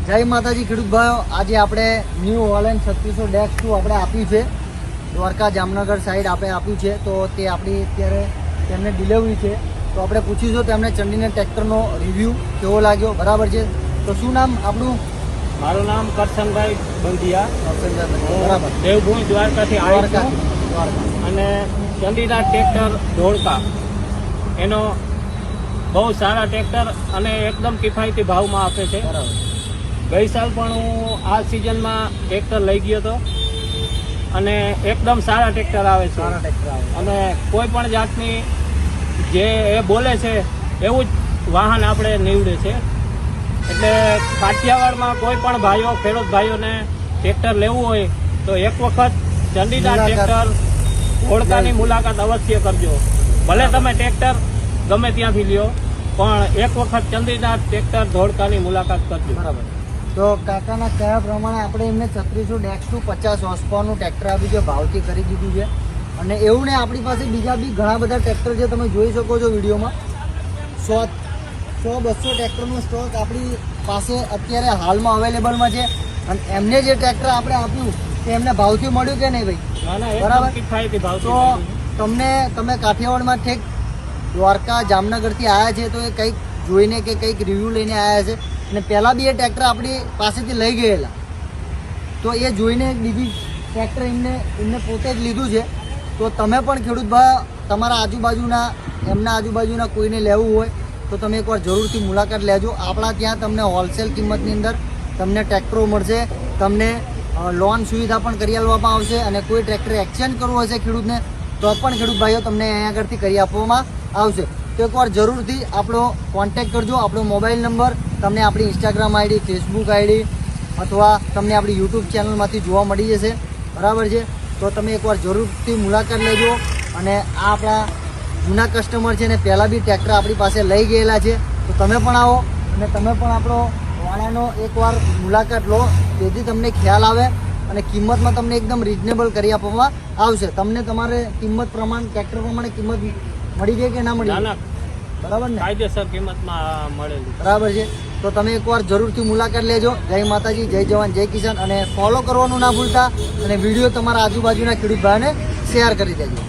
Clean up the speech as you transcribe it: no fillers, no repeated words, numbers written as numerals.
જય માતાજી ખેડૂત ભાઈઓ, આજે આપણે ન્યૂ હોલેન્ડ 3600-2 આપણે આપ્યું છે દ્વારકા જામનગર સાઈડ આપણે આપ્યું છે, તો તે આપણી અત્યારે તેમને ડિલિવરી છે, તો આપણે પૂછીશું તેમને ચંડીને ટ્રેક્ટરનો રિવ્યૂ કેવો લાગ્યો. બરાબર છે, તો શું નામ આપણું? મારું નામ કરશનભાઈ બંધિયા, બરાબર, દેવભૂમિ દ્વારકાથી આવ્યો છું અને ચંડીના ટ્રેક્ટર ધોળકા એનો બહુ સારા ટ્રેક્ટર અને એકદમ કિફાયતી ભાવમાં આપે છે. બરાબર. ગઈ સાલ પણ હું આ સિઝનમાં ટ્રેક્ટર લઈ ગયો હતો અને એકદમ સારા ટ્રેક્ટર આવે છે. સારા ટ્રેક્ટર આવે અને કોઈ પણ જાતની જે એ બોલે છે એવું જ વાહન આપણે નીવડે છે. એટલે કાઠિયાવાડમાં કોઈ પણ ભાઈઓ ખેડૂત ભાઈઓને ટ્રેક્ટર લેવું હોય તો એક વખત ચંડીના ટ્રેક્ટર ધોળકાની મુલાકાત અવશ્ય કરજો. ભલે તમે ટ્રેક્ટર ગમે ત્યાંથી લ્યો, પણ એક વખત ચંડીના ટ્રેક્ટર ધોળકાની મુલાકાત કરજો. બરાબર. તો કાકાના કયા પ્રમાણે આપણે એમને 3600-2 50 હોર્સ પાવરનું ટ્રેક્ટર આપ્યું છે, ભાવથી કરી દીધું છે. અને એવું ને આપણી પાસે બીજા બી ઘણા બધા ટ્રેક્ટર છે, તમે જોઈ શકો છો વિડીયોમાં. 100-200 ટ્રેક્ટરનો સ્ટોક આપણી પાસે અત્યારે હાલમાં અવેલેબલમાં છે. અને એમને જે ટ્રેક્ટર આપણે આપ્યું તે એમને ભાવથી મળ્યું કે નહીં ભાઈ? બરાબર, કિફાયતી ભાવ. તો તમે કાઠિયાવાડમાં ઠેક દ્વારકા જામનગરથી આવ્યા છે, તો એ કંઈક જોઈને કે કંઈક રિવ્યૂ લઈને આવ્યા છે. અને પહેલાં બી એ ટ્રેક્ટર આપણી પાસેથી લઈ ગયેલા, તો એ જોઈને બીજી ટ્રેક્ટર એમને પોતે જ લીધું છે. તો તમે પણ ખેડૂત ભાઈ તમારા એમના આજુબાજુના કોઈને લેવું હોય તો તમે એકવાર જરૂરથી મુલાકાત લેજો. આપણા ત્યાં તમને હોલસેલ કિંમતની અંદર તમને ટ્રેક્ટરો મળશે, તમને લોન સુવિધા પણ કરી આપવામાં આવશે. અને કોઈ ટ્રેક્ટર એક્સચેન્જ કરવું હશે ખેડૂતને તો પણ ખેડૂત ભાઈઓ તમને અહીંયા આગળથી કરી આપવામાં આવશે. તો એકવાર જરૂરથી આપણો કોન્ટેક્ટ કરજો. આપણો મોબાઈલ નંબર તમને આપણી ઇન્સ્ટાગ્રામ આઈડી, ફેસબુક આઈડી અથવા તમને આપણી યુટ્યુબ ચેનલમાંથી જોવા મળી જશે. બરાબર છે, તો તમે એકવાર જરૂરથી મુલાકાત લેજો. અને આ આપણા જૂના કસ્ટમર છે ને પહેલાં બી ટ્રેક્ટર આપણી પાસે લઈ ગયેલા છે, તો તમે પણ આવો અને તમે પણ આપણો વાળાનો એકવાર મુલાકાત લો, તેથી તમને ખ્યાલ આવે અને કિંમતમાં તમને એકદમ રિઝનેબલ કરી આપવામાં આવશે. તમને તમારે કિંમત પ્રમાણે ટ્રેક્ટર પ્રમાણે કિંમત મળી ગઈ કે ના મળી? બરાબર ને, કાયદેસર કિંમતમાં મળેલી. બરાબર છે, તો તમે એકવાર જરૂરથી મુલાકાત લેજો. જય માતાજી, જય જવાન, જય કિસાન. અને ફોલો કરવાનું ના ભૂલતા અને વિડીયો તમારા આજુબાજુના ખેડૂત ભાઈને શેર કરી દેજો.